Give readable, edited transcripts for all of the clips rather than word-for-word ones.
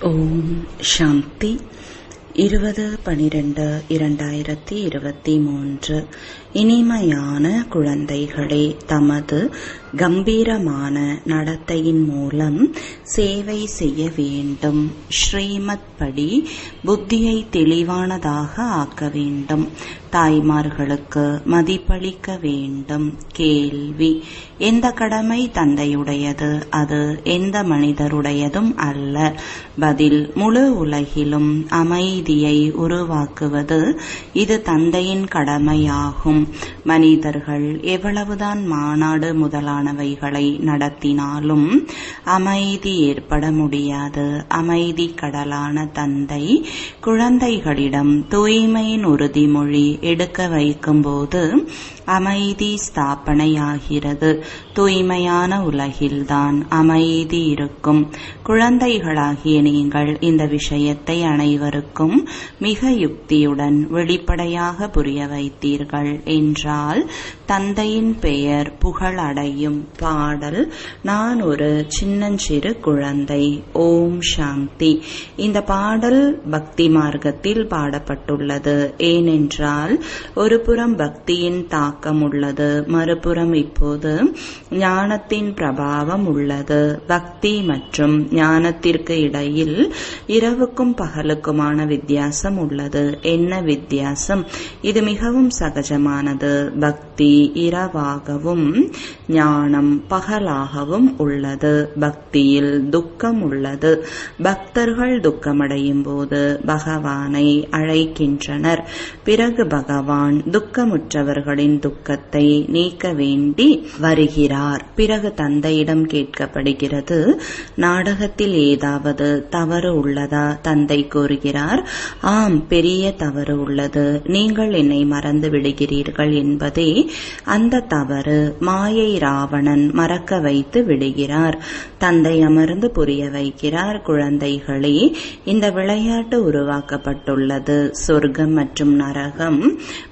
ஓம் சாந்தி 20/12/2023. இனிமையான குழந்தைகளே, தமது கம்பீரமான நடத்தையின் மூலம் சேவை செய்ய வேண்டும். ஸ்ரீமத் படி புத்தியை தெளிவானதாக ஆக்க வேண்டும். தாய்மார்களுக்கு மதிப்பளிக்க வேண்டும். கேள்வி: எந்த கடமை தந்தையுடையது? அது எந்த மனிதருடையதும் அல்ல. பதில்: முழு உலகிலும் அமைதியை உருவாக்குவது இது தந்தையின் கடமையாகும். மனிதர்கள் எவ்வளவுதான் மாநாடு முதலானவைகளை நடத்தினாலும் அமைதி ஏற்பட முடியாது. அமைதி கடலான தந்தை குழந்தைகளிடம் தூய்மையின் உறுதிமொழி எடுக்க வைக்கும்போது அமைதி ஸ்தாபனையாகிறது. தூய்மையான உலகில்தான் அமைதி இருக்கும். குழந்தைகளாகிய நீங்கள் இந்த விஷயத்தை அனைவருக்கும் மிக யுக்தியுடன் வெளிப்படையாக புரிய வைத்தீர்கள் என்றால் தந்தையின் பெயர் புகழடையும். பாடல்: நான் ஒரு சின்னஞ்சிறு குழந்தை. ஓம் சாந்தி. இந்த பாடல் பக்தி மார்க்கத்தில் பாடப்பட்டுள்ளது. ஏனென்றால் ஒரு புறம் பக்தியின் தாக்கம் உள்ளது, மறுபுறம் இப்போது ஞானத்தின் பிரபாவம் உள்ளது. பக்தி மற்றும் ஞானத்திற்கு இடையில் இரவுக்கும் பகலுக்குமான வித்தியாசம் உள்ளது. என்ன வித்தியாசம்? இது மிகவும் சகஜமானது. பக்தி இரவாகவும் ஞானம் பகலாகவும் உள்ளது. பக்தியில் துக்கம் உள்ளது. பக்தர்கள் துக்கமடையும் போது பகவானை அழைக்கின்றனர். பிறகு பகவான் துக்கமுற்றவர்களின் துக்கத்தை நீக்க வேண்டி வருகிறார். பிறகு தந்தையிடம் கேட்கப்படுகிறது, நாடகத்தில் ஏதாவது தவறு உள்ளதா? தந்தை கூறுகிறார், ஆம், பெரிய தவறு உள்ளது. நீங்கள் என்னை மறந்து விடுகிறீர்கள் என்பதே அந்த தவறு. மாயை ராவணன் மறக்க வைத்து விடுகிறார். தந்தை அமர்ந்து புரிய வைக்கிறார், குழந்தைகளே, இந்த விளையாட்டு உருவாக்கப்பட்டுள்ளது. சொர்க்கம் மற்றும் நரகம்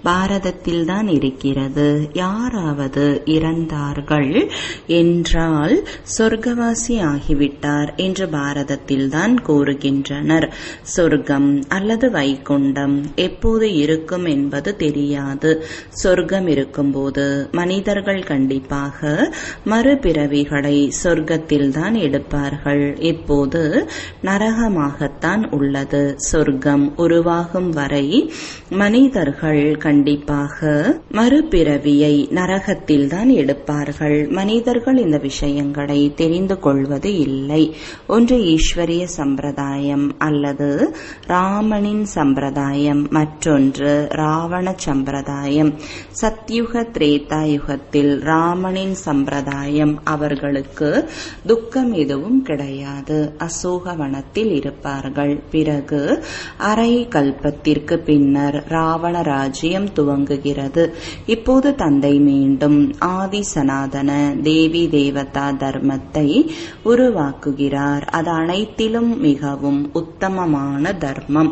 பாரதத்தில் தான் இருக்கிறது. யாராவது இறந்தார்கள் என்றால் சொர்க்கவாசி ஆகிவிட்டார் என்று பாரதத்தில் தான் கூறுகின்றனர். சொர்க்கம் அல்லது வைகுண்டம் எப்போது இருக்கும் என்பது தெரியாது. சொர்க்கம் இருக்கும்போது மனிதர்கள் கண்டிப்பாக மறுபிறவிகளை சொர்க்கத்தில் தான் எடுப்பார்கள். இப்போது நரகமாகத்தான் உள்ளது. சொர்க்கம் உருவாகும் வரை மனிதர்கள் கண்டிப்பாக மறுபிறவியை நரகத்தில் தான் எடுப்பார்கள். மனிதர்கள் இந்த விஷயங்களை தெரிந்து கொள்வது இல்லை. ஒன்று ஈஸ்வரிய சம்பிரதாயம் அல்லது ராமனின் சம்பிரதாயம், மற்றொன்று ராவண சம்பிரதாயம். சத்யுக திரேதா யுகத்தில் ராமனின் சம்பிரதாயம், அவர்களுக்கு துக்கம் எதுவும் கிடையாது. அசோகவனத்தில் இருப்பார்கள். பிறகு அரை கல்பத்திற்கு பின்னர் ராவண ராஜ்யம் துவங்குகிறது. இப்போது தந்தை மீண்டும் ஆதி சனாதன தேவி தேவதா தர்மத்தை உருவாக்குகிறார். அது அனைத்திலும் மிகவும் உத்தமமான தர்மம்.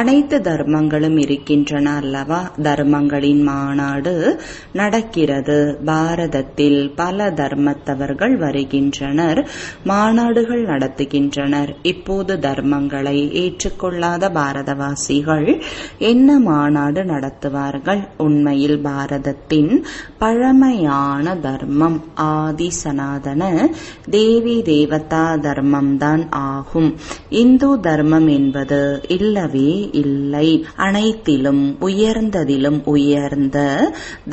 அனைத்து தர்மங்களும் இருக்கின்றன அல்லவா? தர்மங்களின் மாநாடு நடக்கிறது. பாரதத்தில் பல தர்மத்தவர்கள் வருகின்றனர், மாநாடுகள் நடத்துகின்றனர். இப்போது தர்மங்களை ஏற்றுக்கொள்ளாத பாரதவாசிகள் என்ன மாநாடு நடத்துவார்கள்? உண்மையில் பாரதத்தின் பழமையான தர்மம் ஆதி சனாதன தேவி தேவதா தர்மம்தான் ஆகும். இந்து தர்மம் என்பது இல்லவே இல்லை. அனைத்திலும் உயர்ந்ததிலும் உயர்ந்த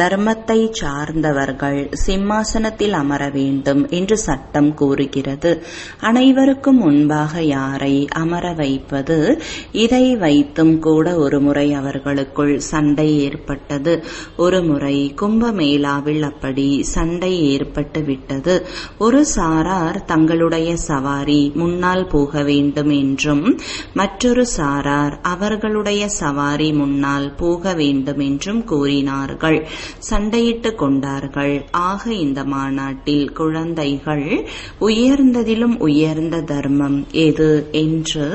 தர்மத்தை சார்ந்தவர்கள் சிம்மாசனத்தில் அமர வேண்டும் என்று சட்டம் கூறுகிறது. அனைவருக்கும் முன்பாக யாரை அமர வைப்பது? இதை வைத்தும் கூட ஒரு முறை அவர்களுக்குள் சண்டை ஏற்பட்டது. ஒரு முறை கும்பமேளாவில் அப்படி சண்டை ஏற்பட்டு விட்டது. ஒரு சாரார் தங்களுடைய சவாரி முன்னால் போக வேண்டும் என்றும் மற்றொரு சாரார் அவர்களுடைய சவாரி முன்னால் போக வேண்டும் என்றும் கூறினார்கள். சண்டையிட்டுக் கொண்டார்கள். ஆக இந்த மாநாட்டில் குழந்தைகள் உயர்ந்ததிலும் உயர்ந்த தர்மம் எது என்று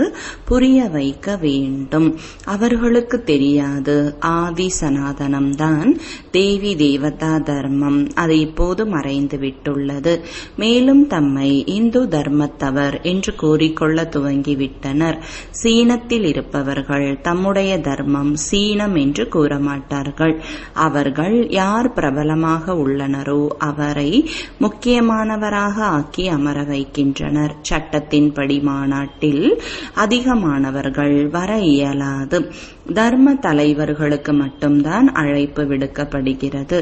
புரிய வைக்க வேண்டும். அவர்களுக்கு தெரியாது ஆதி சனாதனம்தான் தேவி தேவதா தர்மம். அது இப்போது மறைந்து விட்டுள்ளது. மேலும் தம்மை இந்து தர்மத்தவர் என்று கூறிக்கொள்ள துவங்கிவிட்டனர். சீனத்தில் இருப்பவர்கள் தம்முடைய தர்மம் சீனம் என்று கூற மாட்டார்கள். அவர்கள் யார் பிரபலமாக உள்ளனரோ அவரை முக்கியமானவராக ஆக்கி அமர வைக்கின்றனர். சட்டத்தின்படி மாநாட்டில் அதிகமானவர்கள் வர இயலாது. தர்ம தலைவர்களுக்கு மட்டும்தான் அழைப்பு விடுக்கப்படுகிறது.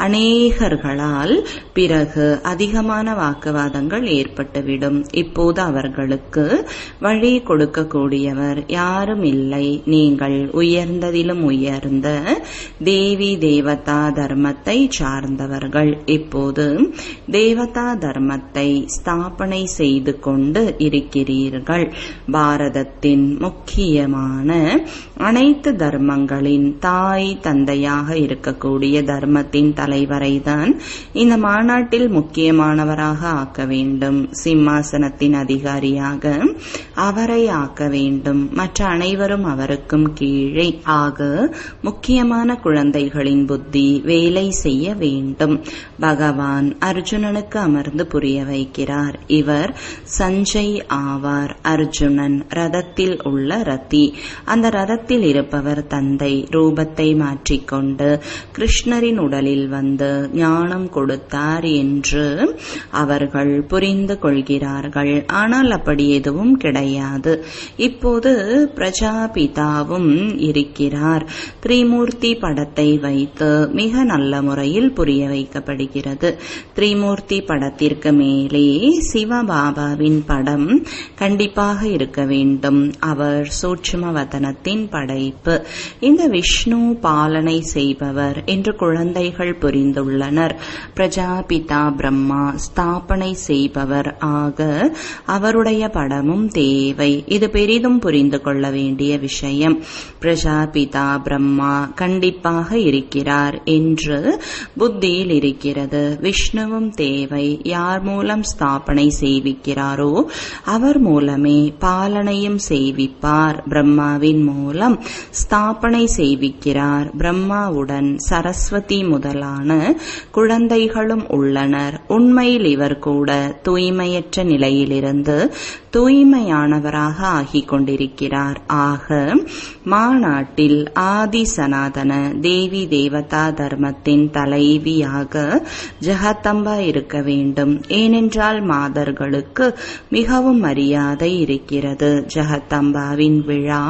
அநேகர்களால் பிறகு அதிகமான வாக்குவாதங்கள் ஏற்பட்டுவிடும். இப்போது அவர்களுக்கு வழி கொடுக்கக்கூடியவர் யாரும் இல்லை. நீங்கள் உயர்ந்ததிலும் உயர்ந்த தேவி தேவதா தர்மத்தை சார்ந்தவர்கள். இப்போது தேவதா தர்மத்தை ஸ்தாபனை செய்து கொண்டு இருக்கிறீர்கள். பாரதத்தின் முக்கியமான அனைத்து தர்மங்களின் தாய் தந்தையாக இருக்கக்கூடிய தர்மத்தின் தலைவரை தான் இந்த மாநாட்டில் முக்கியமானவராக ஆக்க வேண்டும். சிம்மாசனத்தின் அதிகாரியாக அவரை ஆக்க வேண்டும். மற்ற அனைவரும் அவருக்கும் கீழே. ஆக முக்கியமான குழந்தைகளின் புத்தி வேலை செய்ய வேண்டும். பகவான் அர்ஜுனனுக்கு அமர்ந்து புரிய வைக்கிறார். இவர் சஞ்சய் ஆவார். அர்ஜுனன் ரதத்தில் உள்ள ரதி. அந்த ரதத்தில் இருப்பவர் தந்தை. ரூபத்தை மாற்றிக்கொண்டு கிருஷ்ணரின் உடலில் வந்து ஞானம் கொடுத்தார் என்று அவர்கள் புரிந்து கொள்கிறார்கள். ஆனால் அப்படி எதுவும் கிடையாது. இப்போது பிரஜாபிதாவும் இருக்கிறார். திரிமூர்த்தி படத்தை வைத்து மிக நல்ல முறையில் புரிய வைக்கப்படுகிறது. திரிமூர்த்தி படத்திற்கு மேலே சிவபாபாவின் படம் கண்டிப்பாக இருக்க வேண்டும். அவர் சூட்சுமவதனத்தின் படைப்பு. இந்த விஷ்ணு பாலனை செய்பவர் என்று குழந்தைகள் புரிந்துள்ளனர். பிரஜாபிதா பிரம்மா ஸ்தாபனை செய்பவர் ஆக அவருடைய படமும் தேவை. இது பெரிதும் புரிந்து கொள்ள வேண்டிய விஷயம். பிரஜாபிதா பிரம்மா கண்டிப்பாக இருக்கிறார் என்று புத்தியில் இருக்கிறது. விஷ்ணுவும் தேவை. யார் மூலம் ஸ்தாபனை செய்விக்கிறாரோ அவர் மூலமே பாலனையும் செய்விப்பார். பிரம்மாவின் மூலம் ஸ்தாபனை செய்விக்கிறார். பிரம்மாவுடன் சரஸ்வதி முதலான குழந்தைகளும் உள்ளனர். உண்மையில் இவர் கூட தூய்மையற்ற நிலையிலிருந்து தூய்மையானவராக ஆகிக் கொண்டிருக்கிறார். ஆக மாநாட்டில் ஆதி சனாதன தேவி தேவதா தர்மத்தின் தலைவியாக ஜெகதம்பா இருக்க வேண்டும். ஏனென்றால் மாதர்களுக்கு மிகவும் மரியாதை இருக்கிறது. ஜெகதம்பாவின் விழா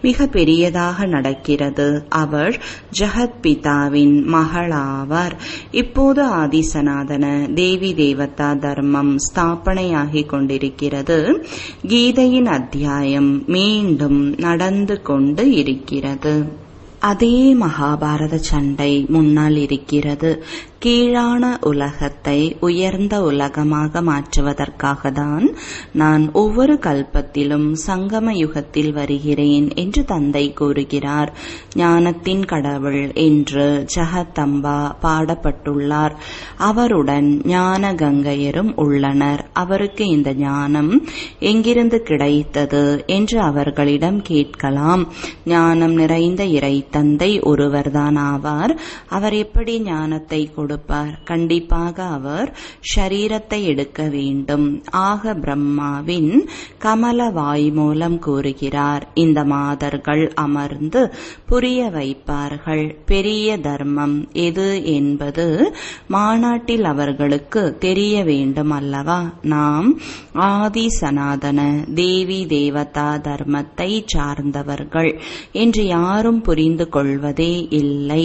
மிக பெரியதாக நடக்கிறது. அவர் ஜெகத் பிதாவின் மகளாவார். இப்போது ஆதி சனாதன தேவி தேவதா தர்மம் ஸ்தாபனையாகிக் கொண்டிருக்கிறது. கீதையின் அத்தியாயம் மீண்டும் நடந்து கொண்டு இருக்கிறது. அதே மகாபாரத சண்டை முன்னால் இருக்கிறது. கீழான உலகத்தை உயர்ந்த உலகமாக மாற்றுவதற்காக தான் நான் ஒவ்வொரு கல்பத்திலும் சங்கம யுகத்தில் வருகிறேன் என்று தந்தை கூறுகிறார். ஞானத்தின் கடவுள் என்று ஜெகதம்பா பாடப்பட்டுள்ளார். அவருடன் ஞான கங்கையரும் உள்ளனர். அவருக்கு இந்த ஞானம் எங்கிருந்து கிடைத்தது என்று அவர்களிடம் கேட்கலாம். ஞானம் நிறைந்த இறை தந்தை ஒருவர்தான் ஆவார். அவர் எப்படி ஞானத்தை கொடுப்பார்? கண்டிப்பாக அவர் ஷரீரத்தை எடுக்க வேண்டும். ஆக பிரம்மாவின் கமல வாய் மூலம் கூறுகிறார். இந்த மாதர்கள் அமர்ந்து புரிய வைப்பார்கள். பெரிய தர்மம் எது என்பது மாநாட்டில் அவர்களுக்கு தெரிய வேண்டும் அல்லவா? நாம் ஆதி சனாதன தேவி தேவதா தர்மத்தை சார்ந்தவர்கள் என்று யாரும் புரிந்து கொள்வதே இல்லை.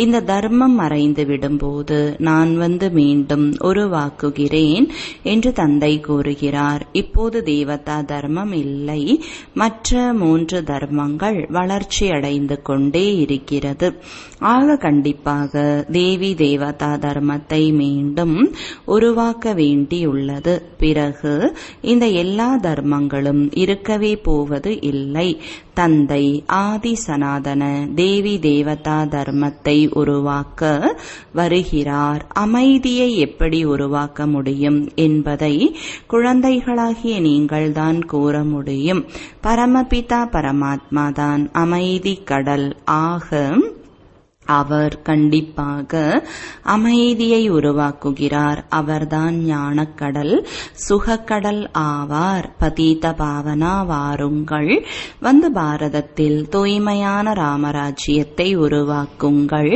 இந்த தர்மம் மறைந்து விடும்போது நான் வந்து மீண்டும் உருவாக்குகிறேன் என்று தந்தை கூறுகிறார். இப்போது தேவதா தர்மம் இல்லை. மற்ற 3 தர்மங்கள் வளர்ச்சி அடைந்து கொண்டே இருக்கிறது. ஆக கண்டிப்பாக தேவி தேவதா தர்மத்தை மீண்டும் உருவாக்க வேண்டியுள்ளது. பிறகு இந்த எல்லா தர்மங்களும் இருக்கவே போவது இல்லை. தந்தை ஆதி சனாதன தேவி தேவதா தர்மத்தை உருவாக்க வருகிறார். அமைதியை எப்படி உருவாக்க முடியும் என்பதை குழந்தைகளாகிய நீங்கள்தான் கூற முடியும். பரமபிதா பரமாத்மா தான் அமைதி கடல். ஆக அவர் கண்டிப்பாக அமைதியை உருவாக்குகிறார். அவர்தான் ஞானக்கடல், சுகக்கடல் ஆவார். பதீத பாவனா வாருங்கள், வந்து பாரதத்தில் தூய்மையான ராமராஜ்யத்தை உருவாக்குங்கள்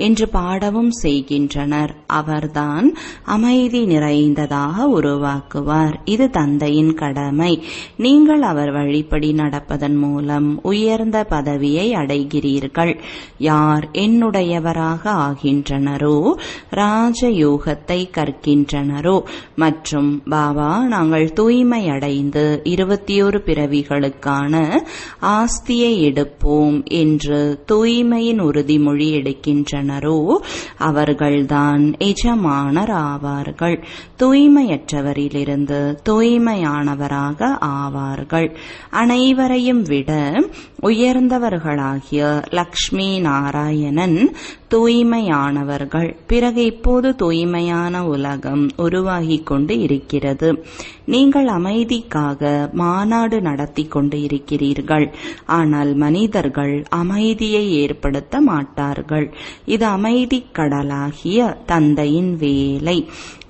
என்று பாடவும் செய்கின்றனர். அவர்தான் அமைதி நிறைந்ததாக உருவாக்குவார். இது தந்தையின் கடமை. நீங்கள் அவர் வழிப்படி நடப்பதன் மூலம் உயர்ந்த பதவியை அடைகிறீர்கள். யார் என்னுடையவராக ஆகின்றனரோ, ராஜயோகத்தை கற்கின்றனரோ மற்றும் பாபா நாங்கள் தூய்மை அடைந்து 21 பிறவிகளுக்கான ஆஸ்தியை எடுப்போம் என்று தூய்மையின் உறுதிமொழி எடுக்கின்றனரோ அவர்கள்தான் எஜமானர் ஆவார்கள். தூய்மையற்றவரிலிருந்து தூய்மையானவராக ஆவார்கள். அனைவரையும் விட உயர்ந்தவர்களாகிய லக்ஷ்மி நாராயணன் தூய்மையானவர்கள். பிறகு இப்போது தூய்மையான உலகம் உருவாகி கொண்டு இருக்கிறது. நீங்கள் அமைதிக்காக மாநாடு நடத்தி கொண்டு இருக்கிறீர்கள். ஆனால் மனிதர்கள் அமைதியை ஏற்படுத்த மாட்டார்கள். இது அமைதி கடலாகிய தந்தையின் வேலை.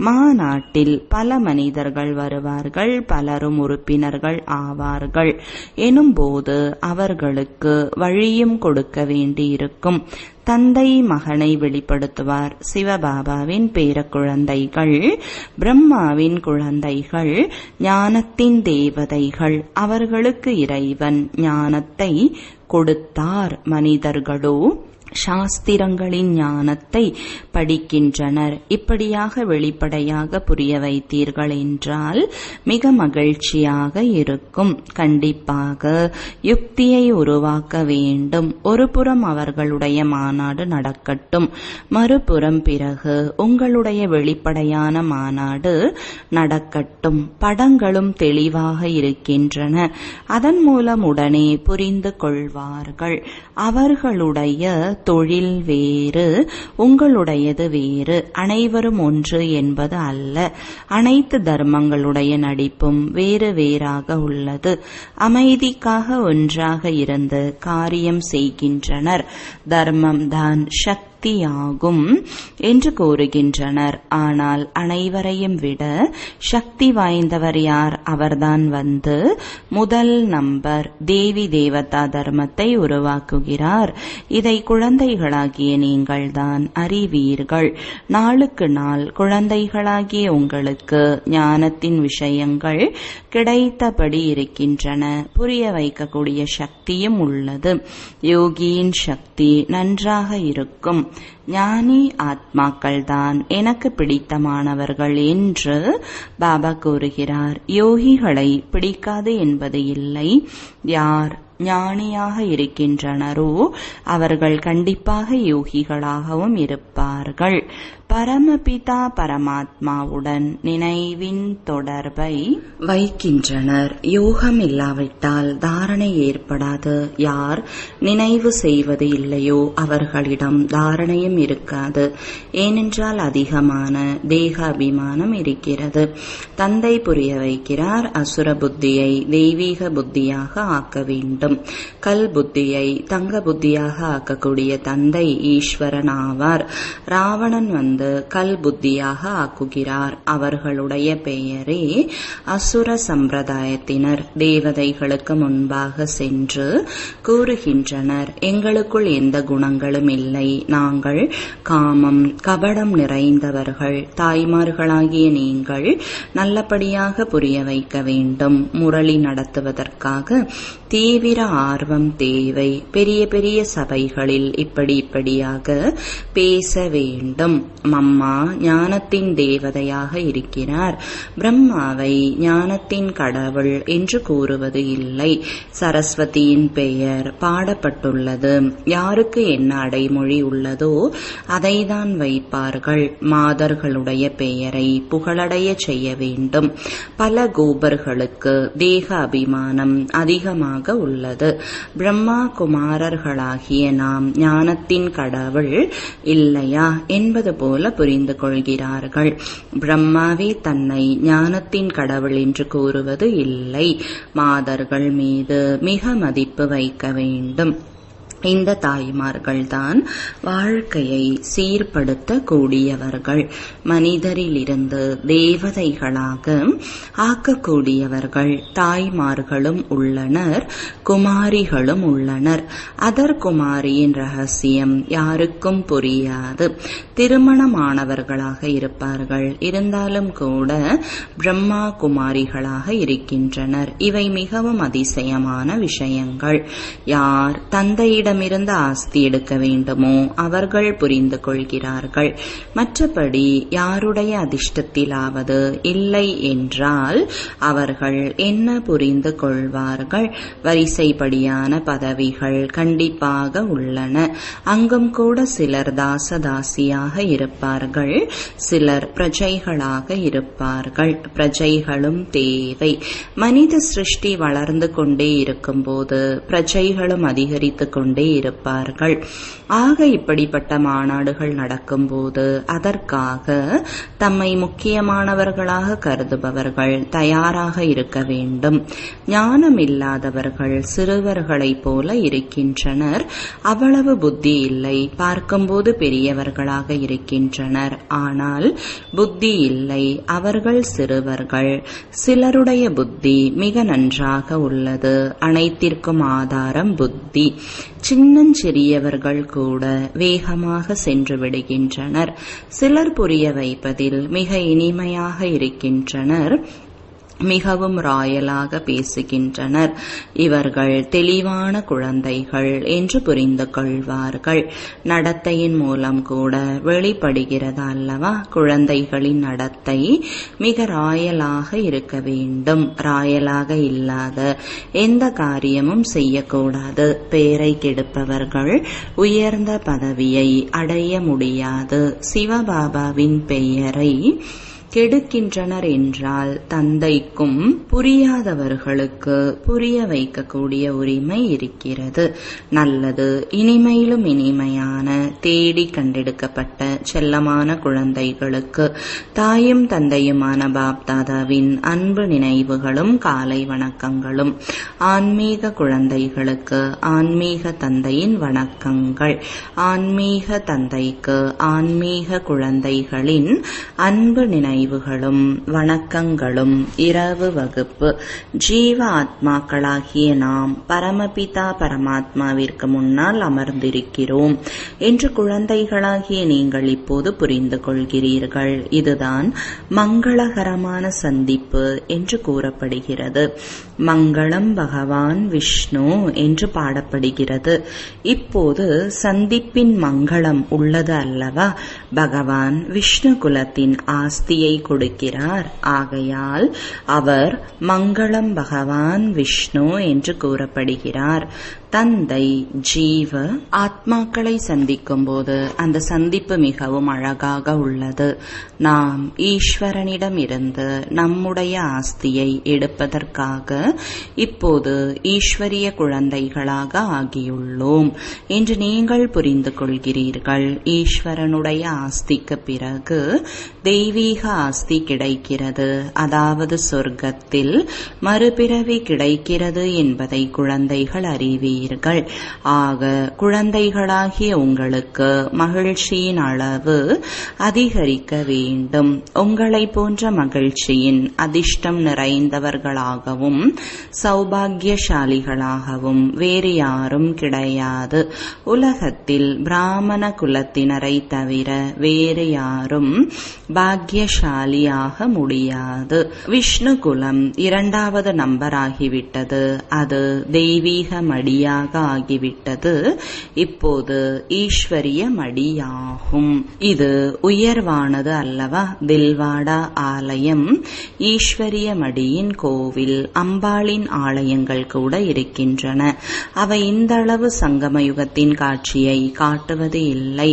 மாநாட்டில் பல மனிதர்கள் வருவார்கள், பலரும் உறுப்பினர்கள் ஆவார்கள் எனும்போது அவர்களுக்கு வழியும் கொடுக்க வேண்டியிருக்கும். தந்தை மகனை வெளிப்படுத்துவார். சிவபாபாவின் பேர குழந்தைகள், பிரம்மாவின் குழந்தைகள், ஞானத்தின் தேவதைகள். அவர்களுக்கு இறைவன் ஞானத்தை கொடுத்தார். மனிதர்களோ சாஸ்திரங்களின் ஞானத்தை படிக்கின்றனர். இப்படியாக வெளிப்படையாக புரிய வைத்தீர்கள் என்றால் மிக மகிழ்ச்சியாக இருக்கும். கண்டிப்பாக யுக்தியை உருவாக்க வேண்டும். ஒரு புறம் அவர்களுடைய மாநாடு நடக்கட்டும், மறுபுறம் பிறகு உங்களுடைய வெளிப்படையான மாநாடு நடக்கட்டும். படங்களும் தெளிவாக இருக்கின்றன. அதன் மூலம் உடனே புரிந்து கொள்வார்கள். அவர்களுடைய தொழில் வேறு, உங்களுடையது வேறு. அனைவரும் ஒன்று என்பது அல்ல. அனைத்து தர்மங்களுடைய நடிப்பும் வேறு வேறாக உள்ளது. அமைதிக்காக ஒன்றாக இருந்து காரியம் செய்கின்றனர். தர்மம்தான் சக்தியாகும் என்று கூறுகின்றனர். ஆனால் அனைவரையும் விட சக்தி வாய்ந்தவர் யார்? அவர்தான் வந்து முதல் நம்பர் தேவி தேவதா தர்மத்தை உருவாக்குகிறார். இதை குழந்தைகளாகிய நீங்கள்தான் அறிவீர்கள். நாளுக்கு நாள் குழந்தைகளாகிய உங்களுக்கு ஞானத்தின் விஷயங்கள் கிடைத்தபடி இருக்கின்றன. புரிய வைக்கக்கூடிய சக்தியும் உள்ளது. யோகியின் சக்தி நன்றாக இருக்கும். ஞானி ஆத்மாக்கள் தான் எனக்கு பிடித்தமானவர்கள் என்று பாபா கூறுகிறார். யோகிகளை பிடிக்காது என்பது இல்லை. யார் ஞானியாக இருக்கின்றனரோ அவர்கள் கண்டிப்பாக யோகிகளாகவும் இருப்பார்கள். பரமபிதா பரமாத்மாவுடன் நினைவின் தொடர்பை வைக்கின்றனர். யோகம் இல்லாவிட்டால் தாரணை ஏற்படாது. யார் நினைவு செய்வது இல்லையோ அவர்களிடம் தாரணையும் இருக்காது. ஏனென்றால் அதிகமான தேக அபிமானம் இருக்கிறது. தந்தை புரிய வைக்கிறார். அசுர புத்தியை தெய்வீக புத்தியாக ஆக்க வேண்டும். கல் புத்தியை தங்க புத்தியாக ஆக்கக்கூடிய தந்தை ஈஸ்வரன் ஆவார். ராவணன் வந்து கல் புத்தியாக ஆக்குகிறார். அவர்களுடைய பெயரே அசுர சம்பிரதாயத்தினர். தேவதைகளுக்கு முன்பாக சென்று கூறுகின்றனர், எங்களுக்குள் எந்த குணங்களும் இல்லை. நாங்கள் காமம் கபடம் நிறைந்தவர்கள். தாய்மார்களாகிய நீங்கள் நல்லபடியாக புரிய வைக்க வேண்டும். முரளி நடத்துவதற்காக தீவிர ஆர்வம் தேவை. பெரிய பெரிய சபைகளில் இப்படியாக பேச வேண்டும். மம்மா ஞானத்தின் தேவதையாக இருக்கிறார். பிரம்மாவை ஞானத்தின் கடவுள் என்று கூறுவது இல்லை. சரஸ்வதியின் பெயர் பாடப்பட்டுள்ளது. யாருக்கு என்ன அடைமொழி உள்ளதோ அதைதான் வைப்பார்கள். மாதர்களுடைய பெயரை புகழடைய செய்ய வேண்டும். பல கோபர்களுக்கு தேக அபிமானம் அதிகமாக உள்ளது. பிரம்மா குமாரர்களாகிய நாம் ஞானத்தின் கடவுள் இல்லையா என்பது போல புரிந்து கொள்கிறார்கள். பிரம்மாவே தன்னை ஞானத்தின் கடவுள் என்று கூறுவது இல்லை. மாதர்கள் மீது மிக மதிப்பு வைக்க வேண்டும். இந்த தாய்மார்கள்தான் வாழ்க்கையை சீர்படுத்த கூடியவர்கள். மனிதரிலிருந்து தேவதைகளாக ஆக்கக்கூடியவர்கள். தாய்மார்களும் உள்ளனர், குமாரிகளும் உள்ளனர். அதர் குமாரியின் ரகசியம் யாருக்கும் புரியாது. திருமணமானவர்களாக இருப்பார்கள், இருந்தாலும் கூட பிரம்மா குமாரிகளாக இருக்கின்றனர். இவை மிகவும் அதிசயமான விஷயங்கள். யார் தந்தையிடமிருந்து ஆஸ்தி எடுக்க வேண்டுமோ அவர்கள் புரிந்து கொள்கிறார்கள். மற்றபடி யாருடைய அதிர்ஷ்டத்திலாவது இல்லை என்றால் அவர்கள் என்ன புரிந்து கொள்வார்கள்? வரிசைப்படியான பதவிகள் கண்டிப்பாக உள்ளன. அங்கும் கூட சிலர் தாசதாசியாக இருப்பார்கள், சிலர் பிரஜைகளாக இருப்பார்கள். பிரஜைகளும் தேவை. மனித சிருஷ்டி வளர்ந்து கொண்டே இருக்கும்போது பிரஜைகளும் அதிகரித்து கொண்டே இருப்பார்கள். ஆக இப்படிப்பட்ட மாநாடுகள் நடக்கும்போது அதற்காக தம்மை முக்கியமானவர்களாக கருதுபவர்கள் தயாராக இருக்க வேண்டும். ஞானம் இல்லாதவர்கள் சிறுவர்களைப் போல இருக்கின்றனர். அவ்வளவு புத்தி இல்லை. பார்க்கும்போது பெரியவர்களாக இருக்கின்றனர், ஆனால் புத்தி இல்லை. அவர்கள் சிறுவர்கள். சிலருடைய புத்தி மிக நன்றாக உள்ளது. அனைத்திற்கும் ஆதாரம் புத்தி. சின்னஞ்சிறியவர்கள் கூட வேகமாக சென்று விடுகின்றனர். சிலர் புரிய வைப்பதில் மிக இனிமையாக இருக்கின்றனர், மிகவும் ராயலாக பேசுகின்றனர். இவர்கள் தெளிவான குழந்தைகள் என்று புரிந்து கொள்வார்கள். நடத்தையின் மூலம் கூட வெளிப்படுகிறது அல்லவா? குழந்தைகளின் நடத்தை மிக ராயலாக இருக்க வேண்டும். ராயலாக இல்லாத எந்த காரியமும் செய்யக்கூடாது. பெயரை கெடுப்பவர்கள் உயர்ந்த பதவியை அடைய முடியாது. சிவபாபாவின் பெயரை கெடுக்கின்றனர் என்றால் தந்தைக்கும் புரியாதவர்களுக்கு புரிய வைக்கக்கூடிய உரிமை இருக்கிறது. நல்லது, இனிமையிலும் இனிமையான தேடி கண்டெடுக்கப்பட்ட செல்லமான குழந்தைகளுக்கு தாயும் தந்தையுமான பாப்தாதாவின் அன்பு நினைவுகளும் காலை வணக்கங்களும். ஆன்மீக குழந்தைகளுக்கு ஆன்மீக தந்தையின் வணக்கங்கள். ஆன்மீக தந்தைக்கு ஆன்மீக குழந்தைகளின் அன்பு நினைவுகளும் வணக்கங்களும். இரவு வகுப்பு. ஜீவ ஆத்மாக்களாகிய நாம் பரமபிதா பரமாத்மாவிற்கு முன்னால் அமர்ந்திருக்கிறோம் என்று குழந்தைகளாகிய நீங்கள் இப்போது புரிந்து கொள்கிறீர்கள். இதுதான் மங்களகரமான சந்திப்பு என்று கூறப்படுகிறது. மங்களம் பகவான் விஷ்ணு என்று பாடப்படுகிறது. இப்போது சந்திப்பின் மங்களம் உள்ளது அல்லவா? பகவான் விஷ்ணு குலத்தின் ஆஸ்தியை கொடுக்கிறார். ஆகையால் அவர் மங்களம் பகவான் விஷ்ணு என்று கூறப்படுகிறார். தந்தை ஜீவ ஆத்மாக்களை சந்திக்கும் போது அந்த சந்திப்பு மிகவும் அழகாக உள்ளது. நாம் ஈஸ்வரனிடம் இருந்து நம்முடைய ஆஸ்தியை எடுப்பதற்காக இப்போது ஈஸ்வரிய குழந்தைகளாக ஆகியுள்ளோம் என்று நீங்கள் புரிந்து கொள்கிறீர்கள். ஈஸ்வரனுடைய ஆஸ்திக்கு பிறகு தெய்வீக ஆஸ்தி கிடைக்கிறது, அதாவது சொர்க்கத்தில் மறுபிறவி கிடைக்கிறது என்பதை குழந்தைகள் அறிவீர்கள். ஆக குழந்தைகளாகிய உங்களுக்கு மகிழ்ச்சியின் அளவு அதிகரிக்க வேண்டும். உங்களை போன்ற மகிழ்ச்சியின் அதிர்ஷ்டம் நிறைந்தவர்களாகவும் சௌபாகியசாலிகளாகவும் வேறு யாரும் கிடையாது. உலகத்தில் பிராமண குலத்தினரை தவிர வேறு யாரும் பாக்கியசாலியாக முடியாது. விஷ்ணு குலம் இரண்டாவது நம்பர் ஆகிவிட்டது. அது தெய்வீக மடியாக ஆகிவிட்டது. இப்போது ஈஸ்வரிய மடியாகும். இது உயர்வானது அல்லவா? தில்வாடா ஆலயம் ஈஸ்வரிய மடியின் கோவில். அம்பாளின் ஆலயங்கள் கூட இருக்கின்றன. அவை இந்த அளவு சங்கமயுகத்தின் காட்சியை காட்டுவது இல்லை.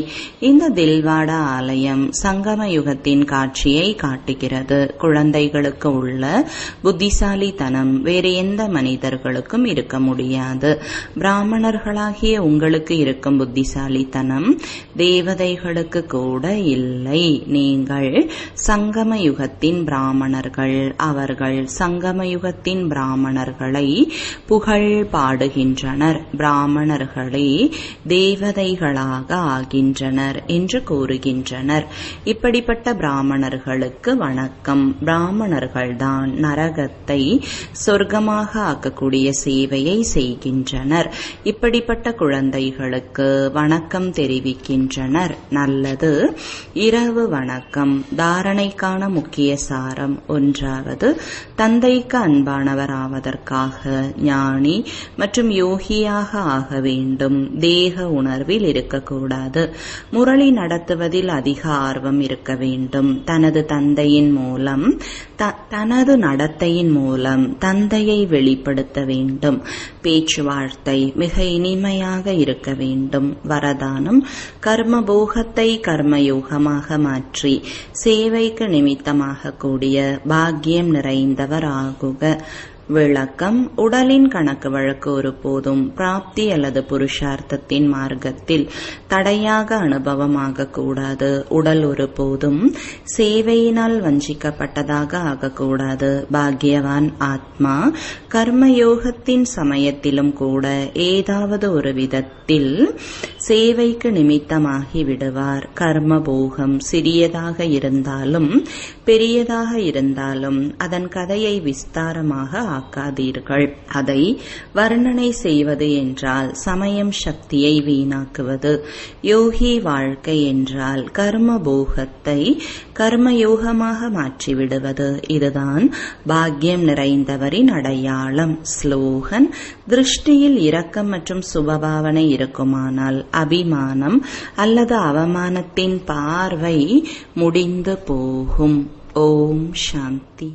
இந்த தில்வாடா ஆலயம் சங்கமயுகத்தின் காட்சியை தன்மையை காட்டுகிறது. குழந்தைகளுக்கு உள்ள புத்திசாலித்தனம் வேறு எந்த மனிதர்களுக்கும் இருக்க முடியாது. பிராமணர்களாகிய உங்களுக்கு இருக்கும் புத்திசாலித்தனம் தேவதைகளுக்கு கூட இல்லை. நீங்கள் சங்கம யுகத்தின் பிராமணர்கள். அவர்கள் சங்கம யுகத்தின் பிராமணர்களை புகழ் பாடுகின்றனர். பிராமணர்களே தேவதைகளாக ஆகின்றனர் என்று கூறுகின்றனர். இப்படிப்பட்ட பிராமணர்களுக்கு வணக்கம். பிராமணர்கள்தான் நரகத்தை சொர்க்கமாக ஆக்கக்கூடிய சேவையை செய்கின்றனர். இப்படிப்பட்ட குழந்தைகளுக்கு வணக்கம் தெரிவிக்கின்றனர். நல்லது. இரவு வணக்கம். தாரணைக்கான முக்கிய சாரம். ஒன்றாவது, தந்தைக்கு அன்பானவர் ஆவதற்காக ஞானி மற்றும் யோகியாக ஆக வேண்டும். தேக உணர்வில் இருக்கக்கூடாது. முரளி நடத்துவதில் அதிக ஆர்வம் இருக்க வேண்டும். தனது தந்தையின் மூலம் தனது நடத்தையின் மூலம் தந்தையை வெளிப்படுத்த வேண்டும். பேச்சுவார்த்தை மிக இனிமையாக இருக்க வேண்டும். வரதானம், கர்மபோகத்தை கர்மயோகமாக மாற்றி சேவைக்கு நிமித்தமாக கூடிய பாக்கியம் நிறைந்தவர் ஆகுக. விளக்கம், உடலின் கணக்கு வழக்கு ஒருபோதும் பிராப்தி அல்லது புருஷார்த்தத்தின் மார்க்கத்தில் தடையாக அனுபவமாக கூடாது. உடல் ஒருபோதும் சேவையினால் வஞ்சிக்கப்பட்டதாக ஆகக்கூடாது. பாக்யவான் ஆத்மா கர்மயோகத்தின் சமயத்திலும் கூட ஏதாவது ஒரு விதத்தில் சேவைக்கு நிமித்தமாகி விடுவார். கர்மபோகம் சிறியதாக இருந்தாலும் பெரியதாக இருந்தாலும் அதன் கதையை விஸ்தாரமாக ஆக்காதீர்கள். அதை வர்ணனை செய்வது என்றால் சமயம் சக்தியை வீணாக்குவது. யோகி வாழ்க்கை என்றால் கர்மபோகத்தை கர்மயோகமாக மாற்றிவிடுவது. இதுதான் பாக்கியம் நிறைந்தவரின் அடையாளம். ஸ்லோகன், திருஷ்டியில் இரக்கம் மற்றும் சுபபாவனை இருக்குமானால் அபிமானம் அல்லது அவமானத்தின் பார்வை முடிந்து போகும். ஓம் சாந்தி.